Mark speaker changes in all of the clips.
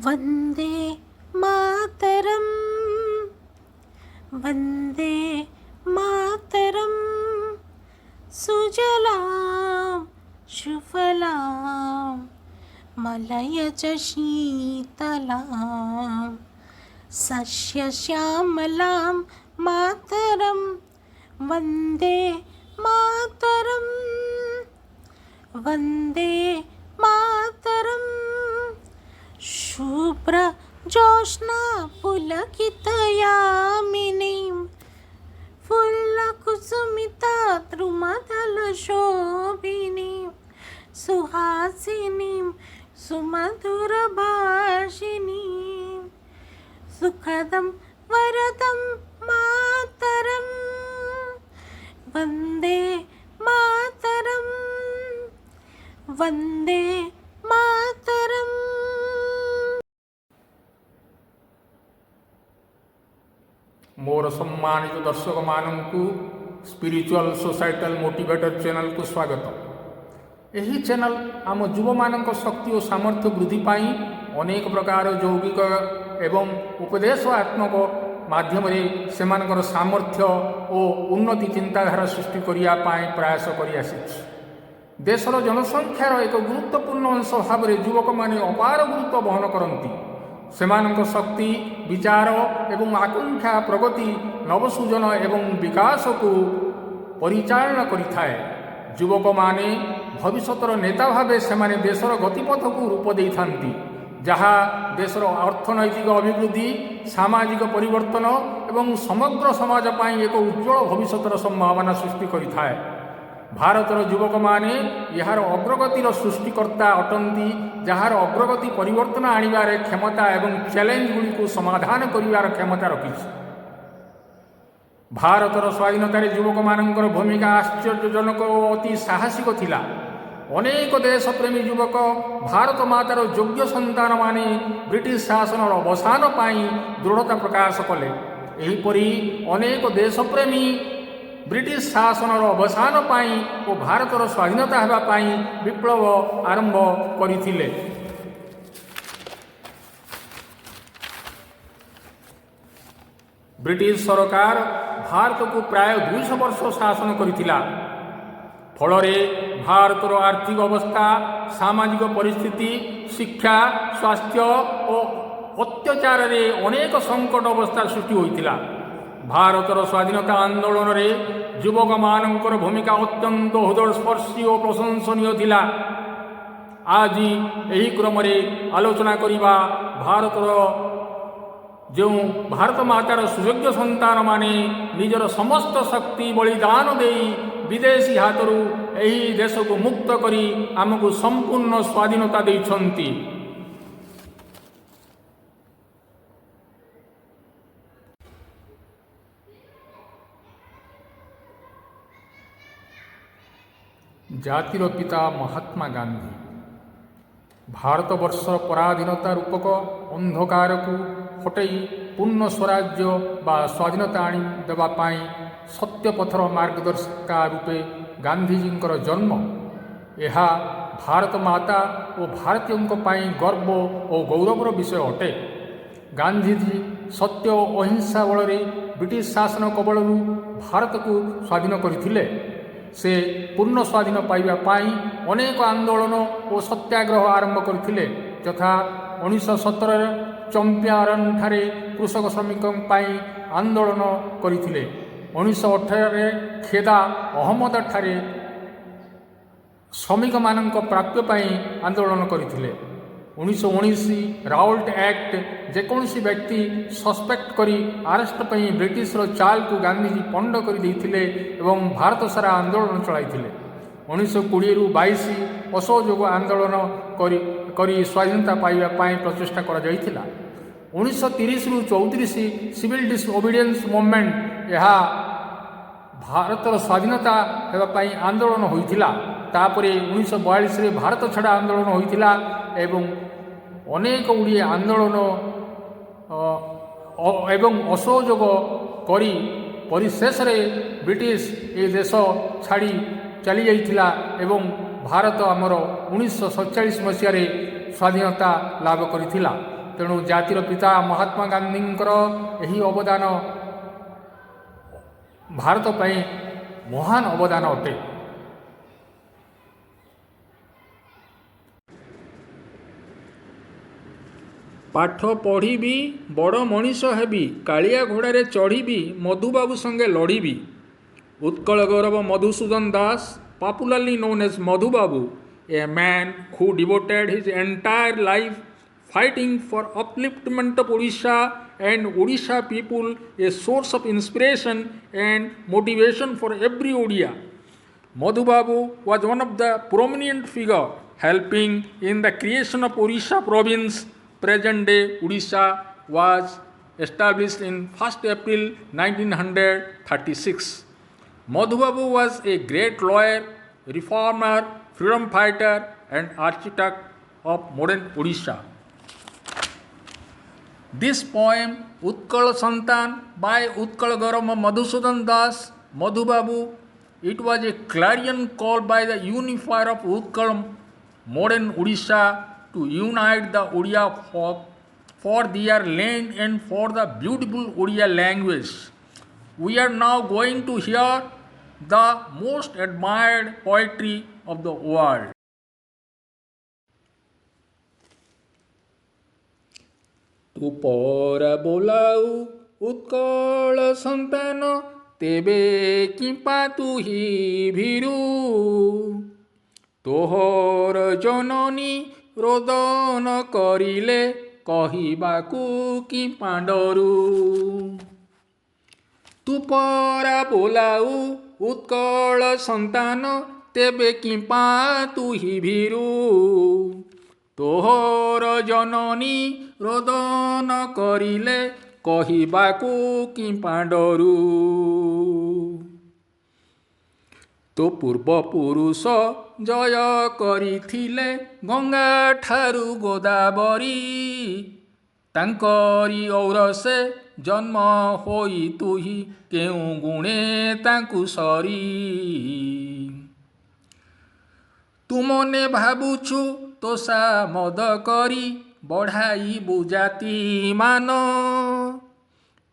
Speaker 1: वन्दे मातरम् वन्दे मातरम् सुजलां सुफलां मलयज शीतलां सस्यश्यामलां मातरं वन्दे मातरम् वन्दे मातरम् शुभ्रजोत्स्ना पुलकितयामिनीं फुल्लकुसुमिता द्रुमदलशोभिनीं सुहासिनीं सुमधुरभाषिणीं सुखदं वरदं मातरं वन्दे मातरं वन्दे मातरम्।
Speaker 2: मोर सम्मानित दर्शक मानू स्पिरिचुअल सोसाइटल मोटिवेटर चैनल को स्वागत। यही चैनल आम युव मान शक्ति और सामर्थ्य वृद्धि पाई अनेक प्रकार यौगिक एवं उपदेशात्मक माध्यम से सामर्थ्य और उन्नति चिंताधारा सृष्टि करने प्रयास कर देशर जनसंख्यार एक गुरुत्वपूर्ण अंश भाव में युवक मैंने अपार गुरुत्व बहन करती। सेमानक शक्ति विचार एवं आकांक्षा प्रगति नवसृजन एवं विकास को परिचालन करिथाए। युवक माने भविष्यतर नेता भावे सेमाने देशर गतिपथ को रूप दे थांती, जहाँ देशर अर्थनैतिक अभिवृद्धि सामाजिक परिवर्तन एवं समग्र समाज पाई एक उज्ज्वल भविष्यतर संभावना सृष्टि करिथाए। भारतर युवक माने यार अग्रगतिर सृष्टिकर्ता अटंती, जार अग्रगति परिवर्तन आनिबार क्षमता एवं चैलेंज गुड़ी को समाधान करिवार क्षमता रखी। भारतर स्वाधीनतार युवक मानकर भूमिका आश्चर्यजनक और अति साहसिक थिला। अनेक देशप्रेमी युवक भारत मातार योग्य संतान माने ब्रिटिश शासन अवसान पाई दृढ़ता प्रकाश कले। एहीपरि अनेक देशप्रेमी ब्रिटिश शासन अवसान पाई और भारतर स्वाधीनता होगा पाई विप्लव आरंभ करथिले। ब्रिटिश सरकार भारत को प्राय 200 वर्ष शासन करथिला। फलरे भारतर आर्थिक अवस्था सामाजिक परिस्थिति शिक्षा स्वास्थ्य और अत्याचार रे अनेक संकट अवस्था सृष्टि होइतिला। भारतर स्वाधीनता आंदोलन रे युवक मानकर भूमिका अत्यंत हृदयस्पर्शी और प्रशंसनीय थिला। आज यही क्रम आलोचना करिबा भारतर जो भारत मातार सुयोग्य संतान माने निजर समस्त शक्ति बलिदान देई विदेशी हाथरू यही देश को मुक्त करी आमको संपूर्ण स्वाधीनता देइछंती। जातिर पिता महात्मा गांधी भारतवर्षर पराधीनता रूपक अंधकार को हटई पूर्ण स्वराज्य बा स्वाधीनता आनी देवाई सत्यपथर मार्गदर्शिका रूपे गांधीजींकर जन्म यह भारत माता और भारतीयों पाई गर्व और गौरवर विषय अटे। गांधीजी सत्य और अहिंसा बल ब्रिटिश शासन कबल भारत को स्वाधीन करथिले। से पूर्ण स्वाधीन पाइबा पाई अनेक आंदोलन और सत्याग्रह आरंभ करथिले, यथा 1917 चंपारण ठारे कृषक श्रमिकों पाई आंदोलन करथिले। 1918 खेदा अहमद ठारे श्रमिक मानक प्राप्य पाई आंदोलन करथिले। 1919 राउल्ट एक्ट जेकोसी व्यक्ति सस्पेक्ट करी आरेस्ट पई ब्रिटिशर चाल को गांधीजी पंड कर देथिले एवं भारत सारा आंदोलन चलाइथिले। 1920 असहयोग आंदोलन करी स्वाधीनता पाइबा पाई प्रचेष्टा करा जाइथिला। 1930 रु 34 सिविल डिसओबिडियंस मूवमेंट यह भारतर स्वाधीनता हेबा पाई आंदोलन होइथिला। तापरे 1942 रे भारत छाड़ा आंदोलन होइथिला एवं अनेक गुड़िए आंदोलन एवं असहयोग करी परिशेष ब्रिटिश ये देश छाड़ी चली जाइथिला एवं भारत आमर 1947 मसीह स्वाधीनता लाभ करिथिला। तेणु जातिर पिता महात्मा गांधींकर यही अवदान भारत ପାଇଁ महान अवदान अटे। पाठ पढ़ी बड़ मनीष हेबी कालिया घोड़े चढ़ी मधुबाबू संगे लड़ी। उत्कल गौरव मधुसूदन दास, popularly known as Madhubabu, a man who devoted his entire life fighting for upliftment of Odisha and Odisha people, a source of inspiration and motivation for every Odia. Madhubabu was one of the prominent figure helping in the creation of Odisha province. Present day Odisha was established in 1st April 1936. Madhubabu was a great lawyer, reformer, freedom fighter and architect of modern Odisha. This poem Utkal Santan by Utkal Gaurav Madhusudan Das Madhubabu, it was a clarion call by the unifier of Utkal modern Odisha to unite the Odia folk for their land and for the beautiful Odia language. We are now going to hear the most admired poetry of the world. तू पर बोलाऊ उत्कल संतान तेबे किंपा तू ही भीरू तोहर जननी रोदन करिले कहिबाकू कि पांडरू तू परा बोलाऊ उत्कल संतान तेबे किंपा तू ही भीरू तोहर जननी रोदन करिले कहिबाकू कि पांडरू तो पूर्व पुरुष जय करिथिले गंगा ठारू गोदावरी तांकरी औरसे जन्म होई तुही केउ गुणे तांकु सरी तुमने भाबुछु तोषा मद करी बढ़ाई बुजाती मान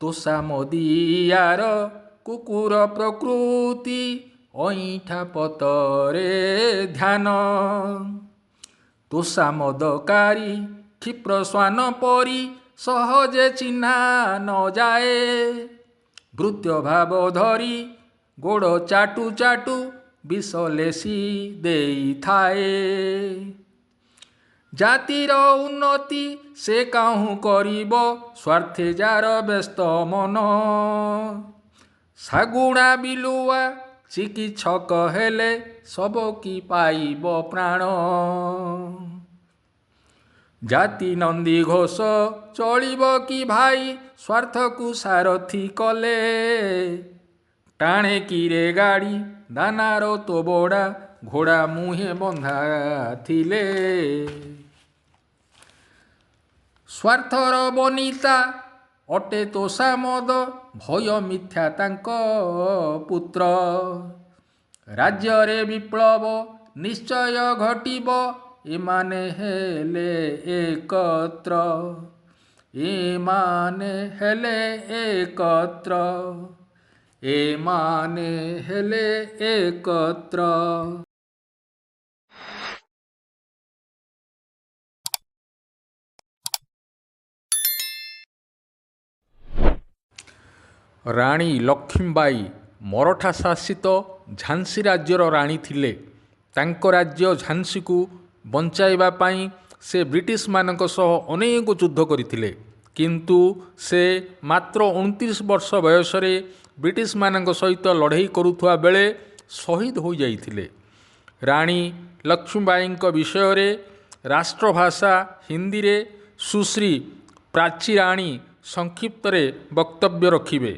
Speaker 2: तोषा मदियार कुकुर प्रकृति ऐठा पतरे ध्यान तोषा मदकारी क्षिप्र स्वान परी सहजे चिन्हा न जाए भृत्य भाव धरी गोड़ चाटू चाटू विषलेसी देई थाए जातिर उन्नति से काहू करिब स्वार्थे जार व्यस्त मन सागुणा बिलुआ चिकित्सक हेले सब की पाइब प्राण जाति नंदी घोष चलिब कि भाई स्वार्थ को सारथी कले टाणे किरे गाड़ी दानार तो बड़ा घोड़ा मुहे बंधा थिले स्वार्थर बनिता अटे तोषा मद भय मिथ्या तांक पुत्र राज्य रे विप्लव निश्चय घटिब एमाने हेले एकत्र एमाने हेले एकत्र एमाने हेले एकत्र। राणी लक्ष्मीबाई मराठा शासित झांसी राज्यर राणी थिले। तांको राज्य झांसी को बंचाइबा पाई से ब्रिटिश मानक सह अनेक युद्ध करथिले किंतु से मात्र 29 वर्ष बयस रे ब्रिटिश मानक सहित लड़ाई करुथुआ बेले शहीद हो जाइथिले। राणी लक्ष्मीबाई विषय रे राष्ट्रभाषा हिंदी रे सुश्री प्राची राणी संक्षिप्त रे वक्तव्य रखिबे।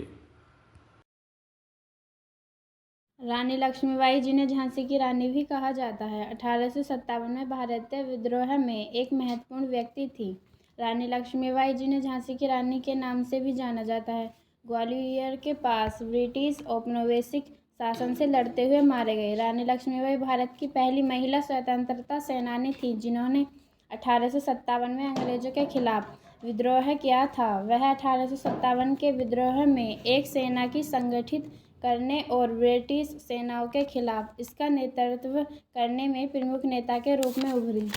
Speaker 3: रानी लक्ष्मीबाई जिन्हें झांसी की रानी भी कहा जाता है 1857 में भारतीय विद्रोह में एक महत्वपूर्ण व्यक्ति थी। रानी लक्ष्मीबाई जिन्हें झांसी की रानी के नाम से भी जाना जाता है ग्वालियर के पास ब्रिटिश औपनिवेशिक शासन से लड़ते हुए मारे गए। रानी लक्ष्मीबाई भारत की पहली महिला स्वतंत्रता सेनानी थी जिन्होंने 1857 में अंग्रेजों के खिलाफ विद्रोह किया था। वह 1857 के विद्रोह में एक सेना की संगठित करने और ब्रिटिश सेनाओं के खिलाफ इसका नेतृत्व करने में प्रमुख नेता के रूप में उभरी।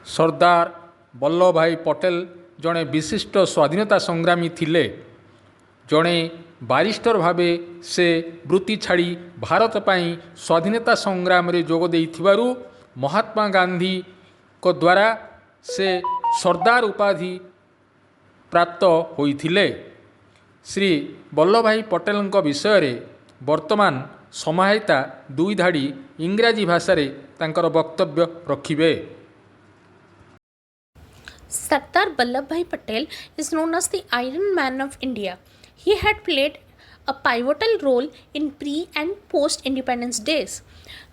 Speaker 2: सरदार वल्लभ भाई पटेल जड़े विशिष्ट स्वाधीनता संग्रामी थिले। जड़े बारिस्टर भावे से वृत्ति छाड़ी भारत पाई स्वाधीनता संग्राम रे जोग देइथिबारु महात्मा गांधी को द्वारा से सरदार उपाधि प्राप्त होइथिले। श्री वल्लभ भाई पटेल विषय रे वर्तमान समाहिता दुई धाड़ी इंग्राजी भाषा रे तांकर वक्तव्य रखिबे।
Speaker 1: Sardar Vallabhbhai Patel is known as the Iron Man of India. He had played a pivotal role in pre- and post-independence days.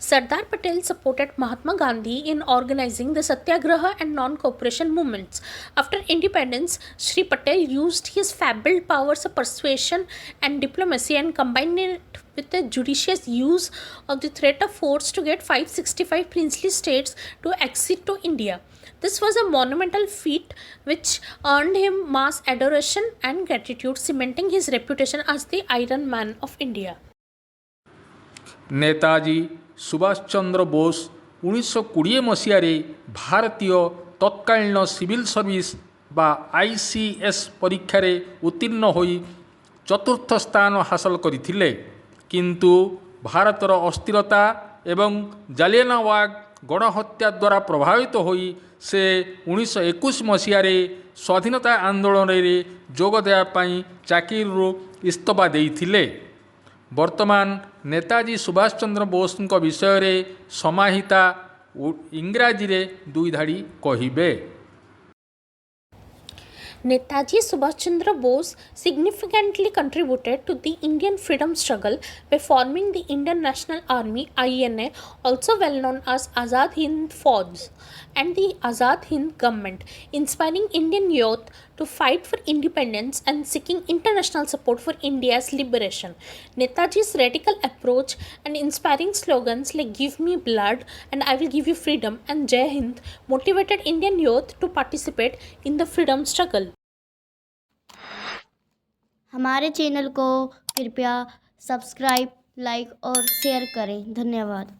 Speaker 1: Sardar Patel supported Mahatma Gandhi in organizing the Satyagraha and non-cooperation movements. After independence, Sri Patel used his fabled powers of persuasion and diplomacy and combined it with the judicious use of the threat of force to get 565 princely states to accede to India. This was a monumental feat which earned him mass adoration and gratitude, cementing his reputation as the Iron Man of India.
Speaker 2: Netaji Subhash Chandra Bose 1920 मसीह भारतीय तत्कालीन civil service बा ICS परीक्षा रे उत्तीर्ण होई चतुर्थ स्थान हासिल करथिले। किंतु भारतर अस्थिरता एवं जालियानवाला गणहत्या द्वारा प्रभावित होई से 1921 मसीह स्वाधीनता आंदोलन रे जोग देवा पई चाकरी इस्तफा देइथिले। वर्तमान नेताजी सुभाष चंद्र बोस विषय रे समाहिता इंग्राजी रे दुई धाड़ी कहिबे।
Speaker 1: Netaji Subhash Chandra Bose significantly contributed to the Indian freedom struggle by forming the Indian National Army (INA), also well known as Azad Hind Fauj, and the Azad Hind government, inspiring Indian youth to fight for independence and seeking international support for India's liberation. Netaji's radical approach and inspiring slogans like "Give me blood" and "I will give you freedom" and "Jai Hind" motivated Indian youth to participate in the freedom struggle.
Speaker 4: हमारे channel को कृपया subscribe, like और share करें। धन्यवाद।